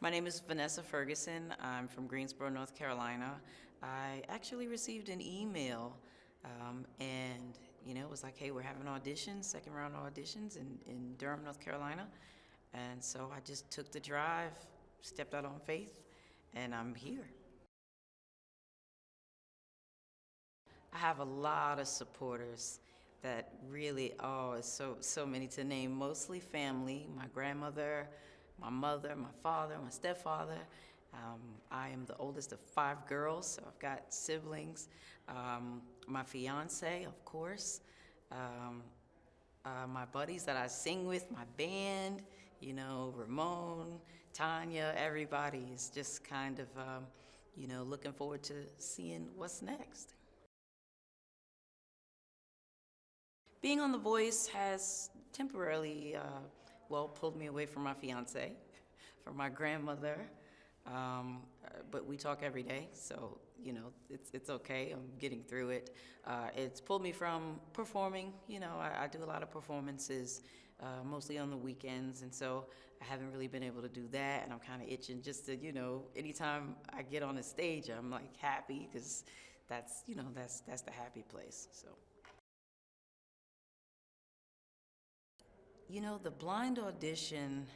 My name is Vanessa Ferguson. I'm from Greensboro, North Carolina. I actually received an email, and it was like, hey, we're having auditions, second round auditions in Durham, North Carolina. And so I just took the drive, stepped out on faith, and I'm here. I have a lot of supporters that really, it's so many to name, mostly family, my grandmother, my mother, my father, my stepfather. I am the oldest of 5 girls, so I've got siblings. My fiance, of course. My buddies that I sing with, my band, Ramon, Tanya, everybody is just kind of, looking forward to seeing what's next. Being on The Voice has temporarily, pulled me away from my fiance, from my grandmother, but we talk every day, so, it's okay. I'm getting through it. It's pulled me from performing. I do a lot of performances, mostly on the weekends, and so I haven't really been able to do that, and I'm kind of itching just to, anytime I get on a stage, I'm like happy, because that's the happy place, so. The blind audition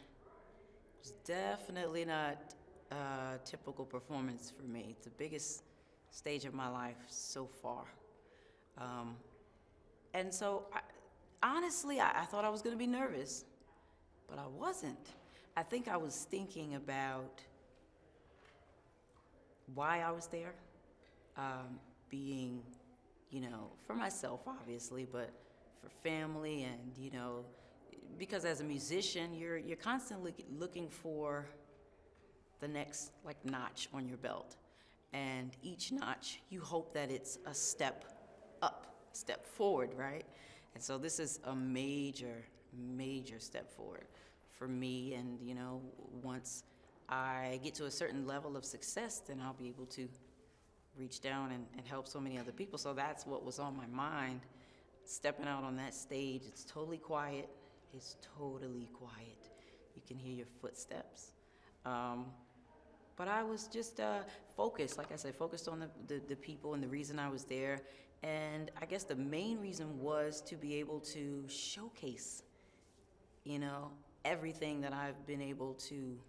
was definitely not a typical performance for me. It's the biggest stage of my life so far. And so, honestly, I thought I was going to be nervous, but I wasn't. I think I was thinking about why I was there, being, for myself, obviously, but for family and, because as a musician, you're constantly looking for the next notch on your belt, and each notch you hope that it's a step up, step forward, right? And so this is a major step forward for me, and once I get to a certain level of success, then I'll be able to reach down and help so many other people. So that's what was on my mind, stepping out on that stage. It's totally quiet. It's totally quiet. You can hear your footsteps. But I was just focused, like I said, focused on the people and the reason I was there. And I guess the main reason was to be able to showcase, everything that I've been able to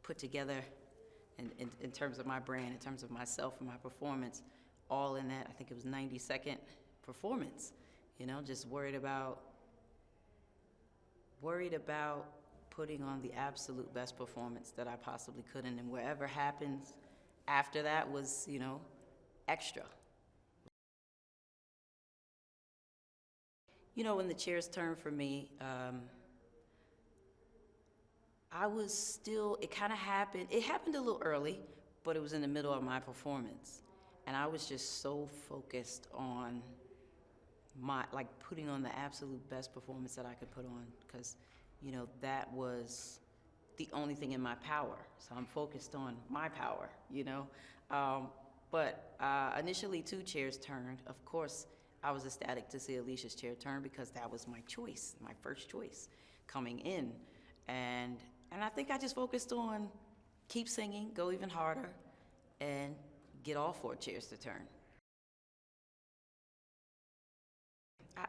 put together in terms of my brand, in terms of myself and my performance, all in that, I think it was 90-second performance. Just worried about putting on the absolute best performance that I possibly could, and then wherever happens after that was, extra. When the chairs turned for me, it happened a little early, but it was in the middle of my performance. And I was just so focused on putting on the absolute best performance that I could put on, because, that was the only thing in my power. So I'm focused on my power, But initially 2 chairs turned. Of course, I was ecstatic to see Alicia's chair turn, because that was my choice, my first choice coming in. And I think I just focused on keep singing, go even harder, and get all 4 chairs to turn.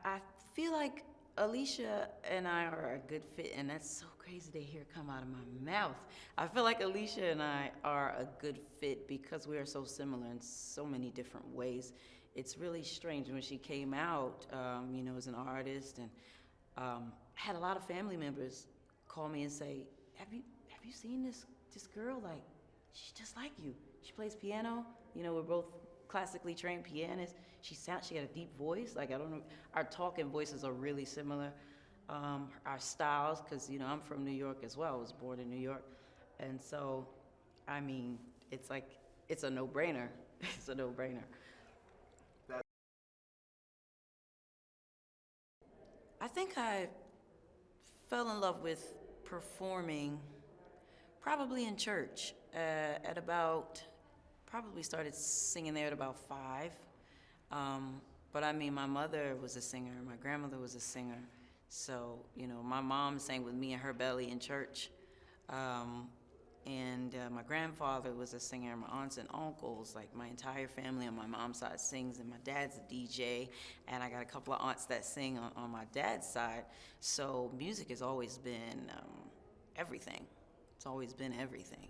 I feel like Alicia and I are a good fit, and that's so crazy to hear come out of my mouth. I feel like Alicia and I are a good fit because we are so similar in so many different ways. It's really strange when she came out, as an artist, and had a lot of family members call me and say, have you seen this girl? Like, she's just like you. She plays piano. We're both classically trained pianists. She got a deep voice. I don't know, our talking voices are really similar. Our styles, because, I'm from New York as well. I was born in New York. And so, it's a no-brainer. It's a no-brainer. I think I fell in love with performing probably in church probably started singing there at about 5. But my mother was a singer, my grandmother was a singer. So, my mom sang with me in her belly in church. Um, and my grandfather was a singer. My aunts and uncles, like my entire family on my mom's side sings, and my dad's a DJ, and I got a couple of aunts that sing on my dad's side. So music has always been everything. It's always been everything.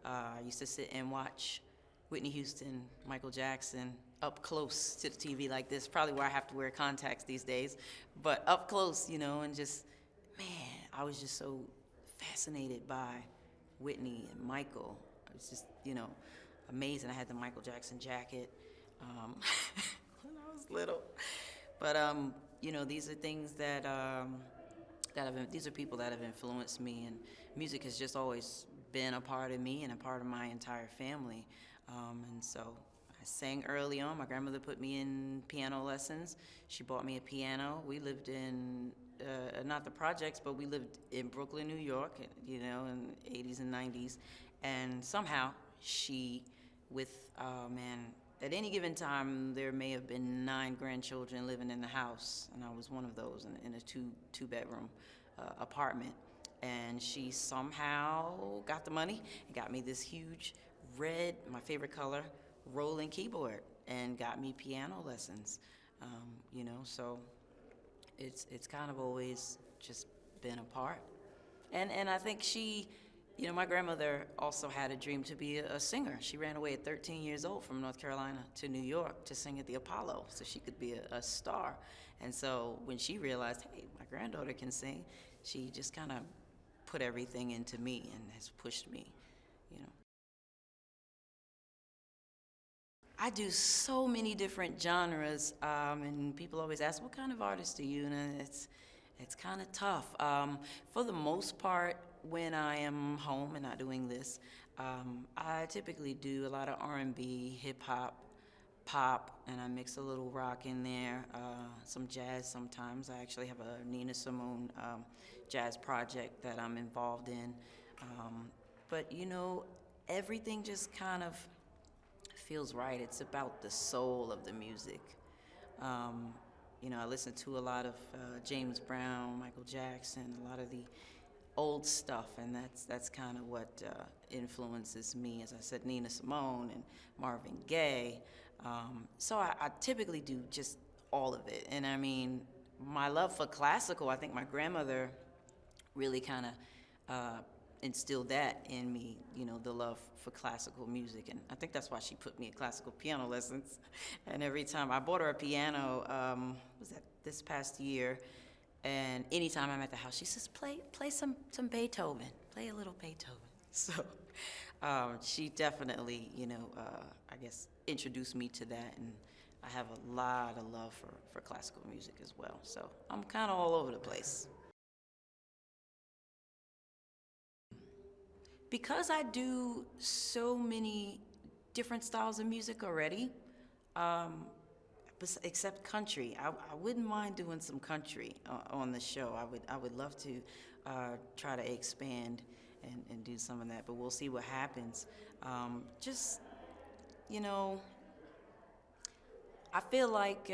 I used to sit and watch Whitney Houston, Michael Jackson, up close to the TV like this, probably where I have to wear contacts these days, but up close, and just, man, I was just so fascinated by Whitney and Michael. It was just, amazing. I had the Michael Jackson jacket when I was little. But, these are things that these are people that have influenced me, and music has just always been a part of me and a part of my entire family. And so I sang early on. My grandmother put me in piano lessons. She bought me a piano. We lived in not the projects, but we lived in Brooklyn, New York, in the 80s and 90s. And somehow she, at any given time, there may have been 9 grandchildren living in the house, and I was one of those in a two-bedroom apartment. And she somehow got the money and got me this huge red, my favorite color, rolling keyboard, and got me piano lessons. So it's kind of always just been a part. And I think she, my grandmother also had a dream to be a singer. She ran away at 13 years old from North Carolina to New York to sing at the Apollo so she could be a star. And so when she realized, hey, my granddaughter can sing, she just kind of put everything into me and has pushed me. I do so many different genres, and people always ask, what kind of artist are you? And it's kind of tough. For the most part, when I am home and not doing this, I typically do a lot of R&B, hip-hop, pop, and I mix a little rock in there, some jazz sometimes. I actually have a Nina Simone jazz project that I'm involved in. But, everything just kind of feels right. It's about the soul of the music. I listen to a lot of James Brown, Michael Jackson, a lot of the old stuff, and that's kind of what influences me. As I said, Nina Simone and Marvin Gaye. So I typically do just all of it. And I mean, my love for classical, I think my grandmother really kind of instilled that in me, the love for classical music. And I think that's why she put me in classical piano lessons. And every time I bought her a piano, was that this past year, and anytime I'm at the house, she says, play some Beethoven, play a little Beethoven. So she definitely, I guess, introduced me to that, and I have a lot of love for classical music as well. So I'm kind of all over the place. Because I do so many different styles of music already, except country, I wouldn't mind doing some country on the show. I would love to try to expand and do some of that, but we'll see what happens. I feel like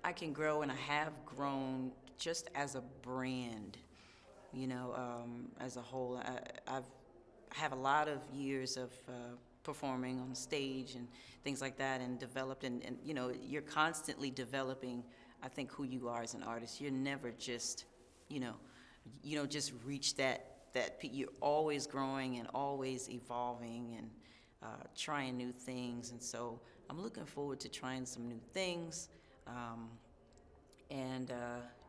I can grow, and I have grown just as a brand, as a whole. I have a lot of years of performing on stage and things like that, and developed, and you're constantly developing, I think, who you are as an artist. You're never just, you don't just reach that peak. You're always growing and always evolving and trying new things. And so I'm looking forward to trying some new things, and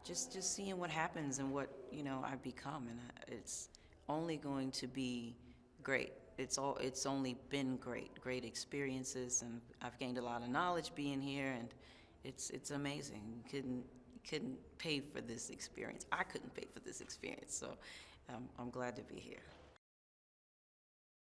just seeing what happens and what I become. And it's only going to be great. It's only been great experiences, and I've gained a lot of knowledge being here, and it's amazing. You couldn't pay for this experience. I couldn't pay for this experience, so I'm glad to be here.